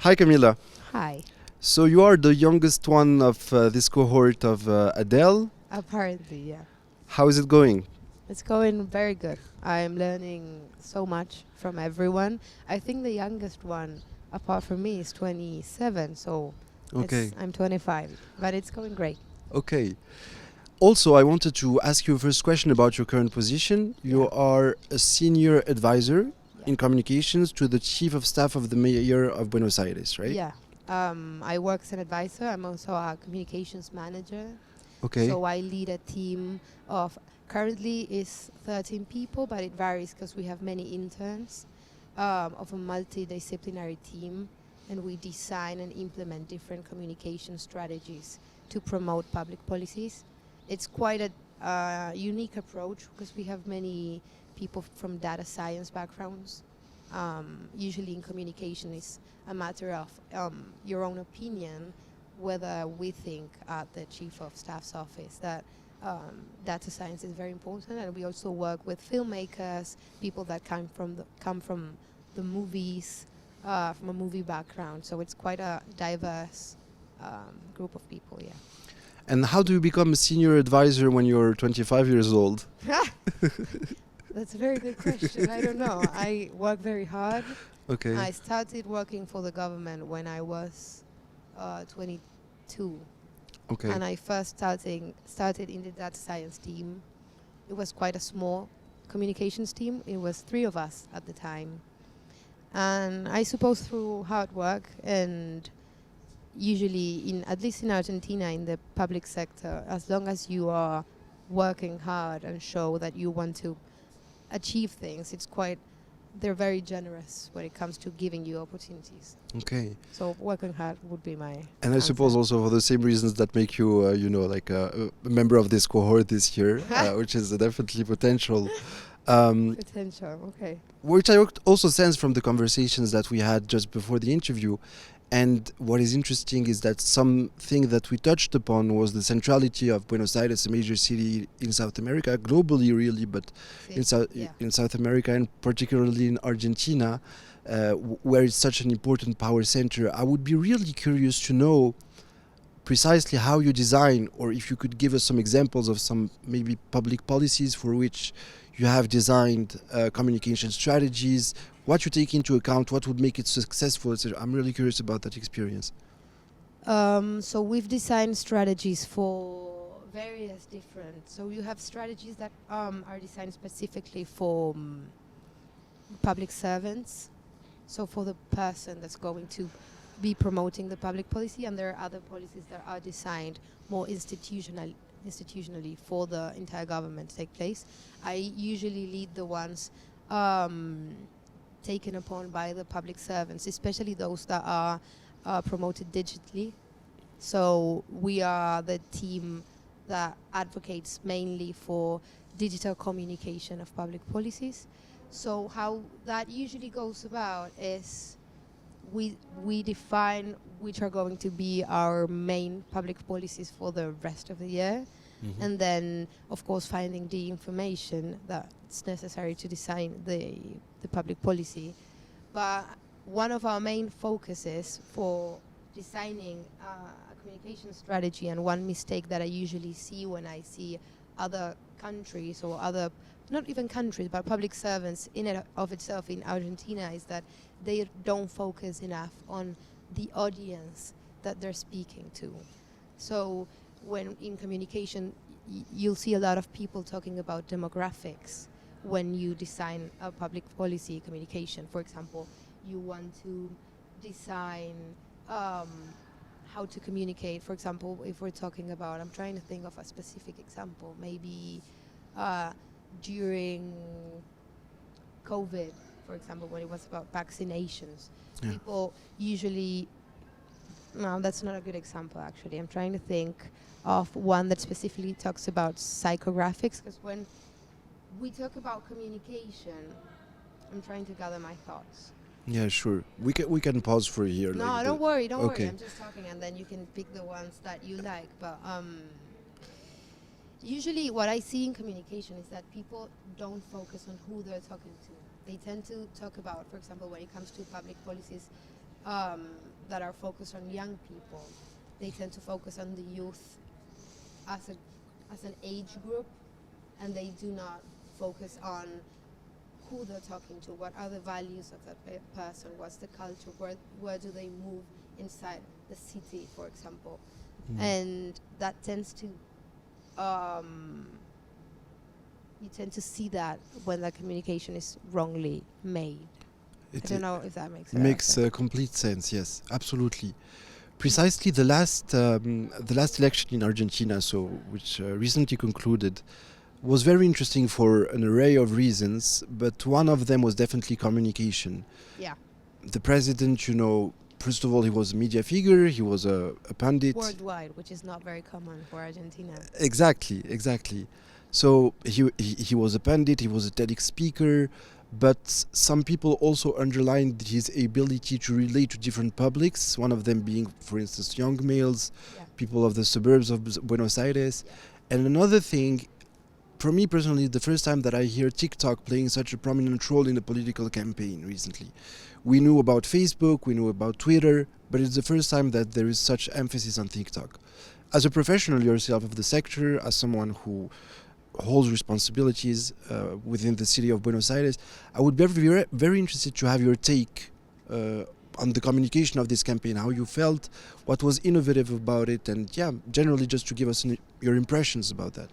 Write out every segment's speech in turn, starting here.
Hi, Camila. Hi. So you are the youngest one of this cohort of Adele. Apparently, yeah. How is it going? It's going very good. I'm learning so much from everyone. I think the youngest one, apart from me, is 27, so Okay, I'm 25, but it's going great. okay. Also, I wanted to ask you a first question about your current position. Yeah, You are a senior advisor yeah, in communications to the chief of staff of the mayor of Buenos Aires, right? yeah. I work as an advisor. I'm also a communications manager. Okay, So I lead a team of currently is 13 people, but it varies because we have many interns of a multidisciplinary team, and we design and implement different communication strategies to promote public policies. It's quite a unique approach because we have many people from data science backgrounds. Usually in communication is a matter of your own opinion, whether we think at the chief of staff's office that data science is very important, and we also work with filmmakers, people that come from the movies, from a movie background. So it's quite a diverse group of people. and how do you become a senior advisor when you're 25 years old? Yeah, that's a very good question. I don't know. I work very hard. Okay, I started working for the government when I was 22. okay, And I first started in the data science team. It was quite a small communications team. It was 3 of us at the time. And I suppose through hard work, and usually in at least in Argentina in the public sector, as long as you are working hard and show that you want to achieve things, they're very generous when it comes to giving you opportunities. okay. So working hard would be my And I suppose answer. also for the same reasons that make you, like a member of this cohort this year, which is definitely potential. Um, Potential, okay. which I also sense from the conversations that we had just before the interview. And what is interesting is that something that we touched upon was the centrality of Buenos Aires, a major city in South America, globally really, but See, yeah. In South America and particularly in Argentina, where it's such an important power center. I would be really curious to know precisely how you design, or if you could give us some examples of some maybe public policies for which you have designed communication strategies, what you take into account, what would make it successful, etc. I'm really curious about that experience. So we've designed strategies for various different. So you have strategies that are designed specifically for public servants. So for the person that's going to be promoting the public policy, and there are other policies that are designed more institutionally for the entire government to take place. I usually lead the ones taken upon by the public servants, especially those that are promoted digitally. So we are the team that advocates mainly for digital communication of public policies. So how that usually goes about is we define which are going to be our main public policies for the rest of the year, and then of course finding the information that's necessary to design the public policy. But one of our main focuses for designing a communication strategy, and one mistake that I usually see when I see other countries or other, not even countries, but public servants in and of itself in Argentina, is that they don't focus enough on the audience that they're speaking to. So when in communication, you'll see a lot of people talking about demographics when you design a public policy communication. For example, you want to design how to communicate. For example, if we're talking about, I'm trying to think of a specific example, maybe during COVID, for example, when it was about vaccinations, Yeah. people usually, no, that's not a good example actually. I'm trying to think of one that specifically talks about psychographics, because when we talk about communication, I'm trying to gather my thoughts. Yeah, sure. We can pause for here. No, Like don't worry, don't worry. okay. I'm just talking, and then you can pick the ones that you like. But usually, what I see in communication is that people don't focus on who they're talking to. They tend to talk about, for example, when it comes to public policies, um, that are focused on young people. They tend to focus on the youth as an age group, and they do not focus on who they're talking to, what are the values of that person, what's the culture, where do they move inside the city, for example. And that tends to you tend to see that when the communication is wrongly made. I It don't know if that makes makes sense. complete sense. Yes, absolutely. Precisely the last election in Argentina, so which recently concluded, was very interesting for an array of reasons, but one of them was definitely communication. Yeah, The president, first of all, he was a media figure, he was a pundit. worldwide, which is not very common for Argentina. Exactly, exactly. So he was a pundit, he was a TEDx speaker, but some people also underlined his ability to relate to different publics, one of them being, for instance, young males, Yeah. people of the suburbs of Buenos Aires. Yeah. And another thing, for me personally, the first time that I hear TikTok playing such a prominent role in the political campaign recently. We knew about Facebook, we knew about Twitter, but it's the first time that there is such emphasis on TikTok. As a professional yourself of the sector, as someone who holds responsibilities within the city of Buenos Aires, I would be very, very interested to have your take on the communication of this campaign, how you felt, what was innovative about it, and yeah, generally just to give us your impressions about that.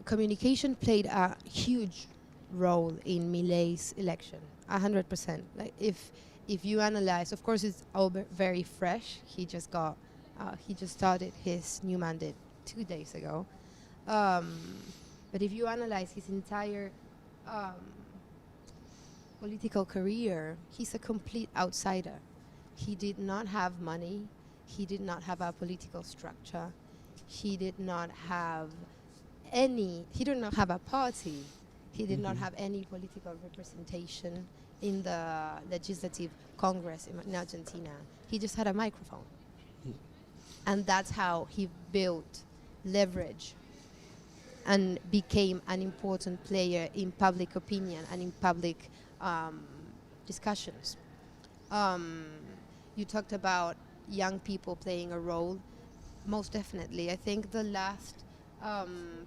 Communication played a huge role in Milei's election, 100%. Like if you analyze, of course, it's all very fresh. He just started his new mandate 2 days ago. But if you analyze his entire um, political career, he's a complete outsider. He did not have money. He did not have a political structure. He did not have he did not have a party. He did not have any political representation in the legislative congress in Argentina. He just had a microphone. And that's how he built leverage and became an important player in public opinion and in public discussions. You talked about young people playing a role. Most definitely. I think the last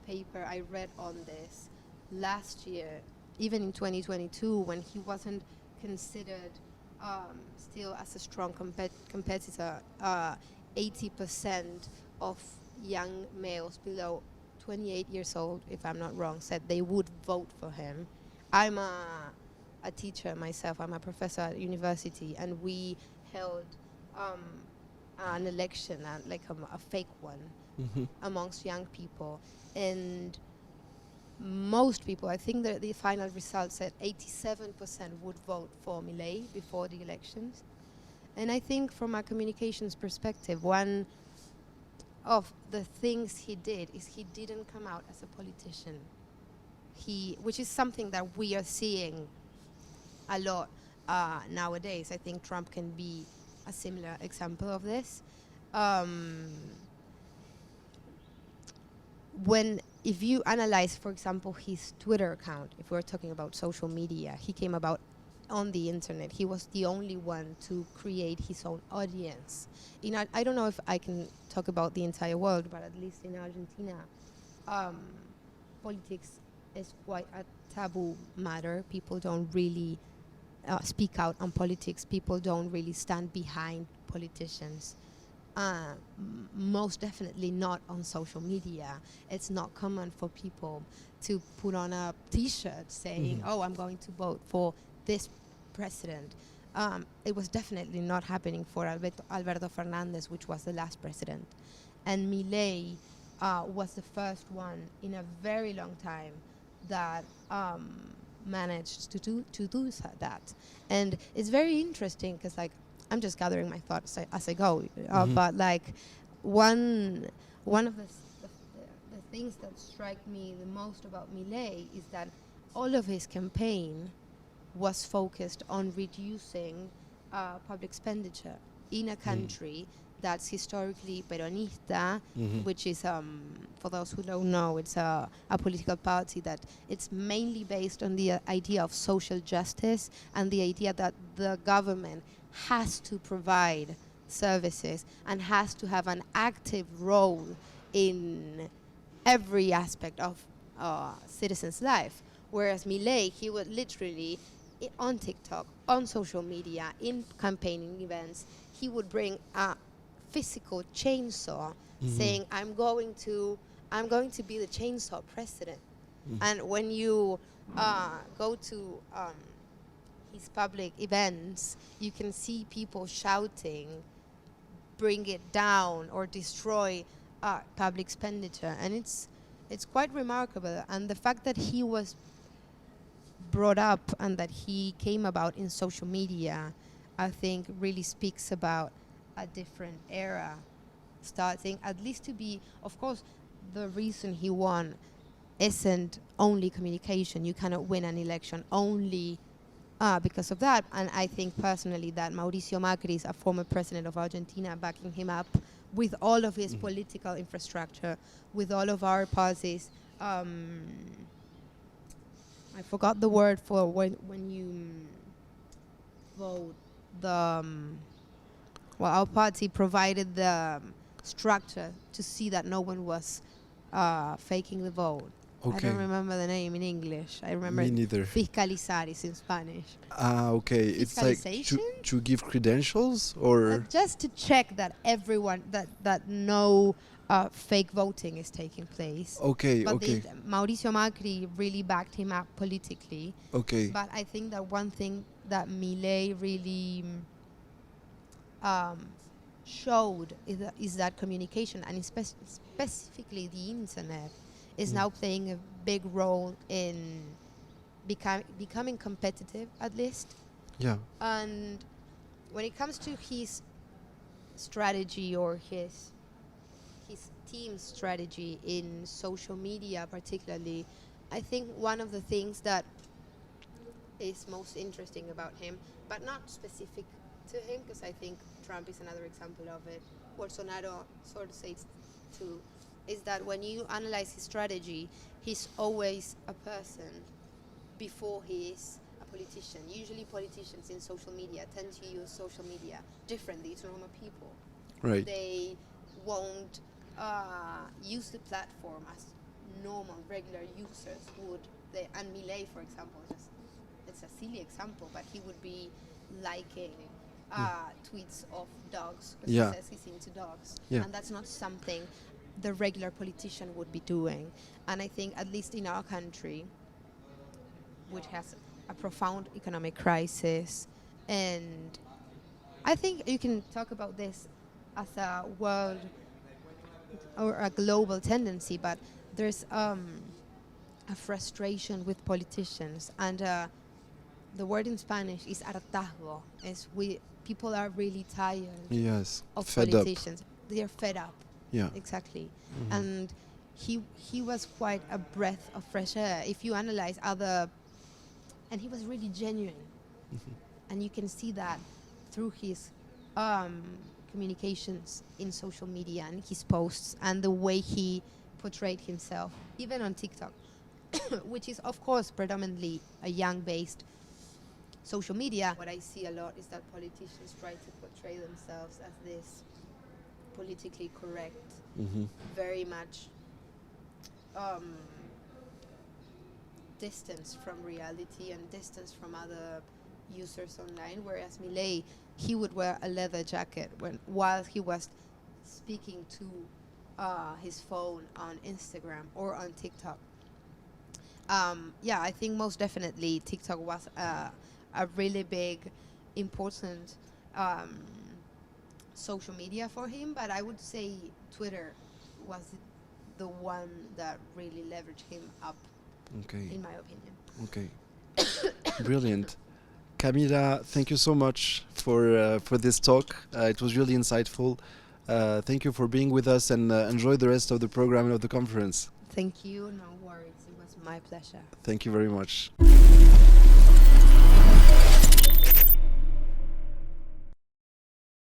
paper I read on this last year, even in 2022, when he wasn't considered still as a strong competitor, 80% of young males below 28 years old, if I'm not wrong, said they would vote for him. I'm a teacher myself. I'm a professor at university, and we held an election, like a fake one, amongst young people. And most people, I think that the final result said 87% would vote for Milei before the elections. And I think from a communications perspective, one of the things he did is he didn't come out as a politician. Which is something that we are seeing a lot nowadays. I think Trump can be a similar example of this. If you analyze, for example, his Twitter account, if we're talking about social media, he came about on the internet. He was the only one to create his own audience. I don't know if I can talk about the entire world, but at least in Argentina, politics is quite a taboo matter. People don't really speak out on politics. People don't really stand behind politicians. Most definitely not on social media. It's not common for people to put on a T-shirt saying, "Oh, I'm going to vote for this president." It was definitely not happening for Alberto Fernandez, which was the last president. And Milei was the first one in a very long time that managed to do that. And it's very interesting because, like, I'm just gathering my thoughts as I go. But like one of the things that strike me the most about Milei is that all of his campaign was focused on reducing public expenditure in a country that's historically Peronista, Mhm. which is, for those who don't know, it's a political party that it's mainly based on the idea of social justice and the idea that the government has to provide services and has to have an active role in every aspect of citizens' life. Whereas Milei, he would literally, on TikTok, on social media, in campaigning events, he would bring a physical chainsaw, saying, I'm going to be the chainsaw president." And when you go to his public events, you can see people shouting, "Bring it down" or "destroy public expenditure," and it's quite remarkable. And the fact that he was brought up and that he came about in social media, I think really speaks about a different era starting, at least to be, of course, the reason he won isn't only communication. You cannot win an election only because of that. And I think personally that Mauricio Macri is a former president of Argentina, backing him up with all of his political infrastructure, with all of our policies. I forgot the word for when you vote. Well, our party provided the structure to see that no one was faking the vote. I Okay. don't remember the name in English. I remember Me neither. fiscalizar is in Spanish. Okay. It's like Fiscalization? to give credentials or. Just to check that everyone that no fake voting is taking place. Okay. But Okay. Mauricio Macri really backed him up politically. Okay. But I think that one thing that Milei really showed is that communication, and specifically the internet, is now playing a big role in becoming competitive, at least. Yeah. And when it comes to his strategy or his team's strategy in social media particularly, I think one of the things that is most interesting about him, but not specific to him, because I think Trump is another example of it, Bolsonaro sort of says too, is that when you analyze his strategy, he's always a person before he is a politician. Usually politicians in social media tend to use social media differently to normal people. Right. They won't use the platform as normal, regular users would. And Milei, for example, it's a silly example, but he would be liking tweets of dogs because Yeah. he says he's into dogs. Yeah. And that's not something the regular politician would be doing. And I think, at least in our country, which has a profound economic crisis, and I think you can talk about this as a world or a global tendency, but there's a frustration with politicians, and the word in Spanish is hartazgo. People are really tired Yes. of Fed up. politicians. They are fed up. Yeah. Exactly. And he was quite a breath of fresh air. If you analyze and he was really genuine. And you can see that through his communications in social media and his posts and the way he portrayed himself, even on TikTok, which is, of course, predominantly a young-based social media. What I see a lot is that politicians try to portray themselves as this politically correct, very much distance from reality and distance from other users online, whereas Milei, he would wear a leather jacket while he was speaking to his phone on Instagram or on TikTok. I think most definitely TikTok was a really big, important social media for him, but I would say Twitter was the one that really leveraged him up, Okay. in my opinion. Okay. Brilliant. Camila, thank you so much for this talk. It was really insightful. Thank you for being with us, and enjoy the rest of the program and of the conference. Thank you. No worries. It was my pleasure. Thank you very much.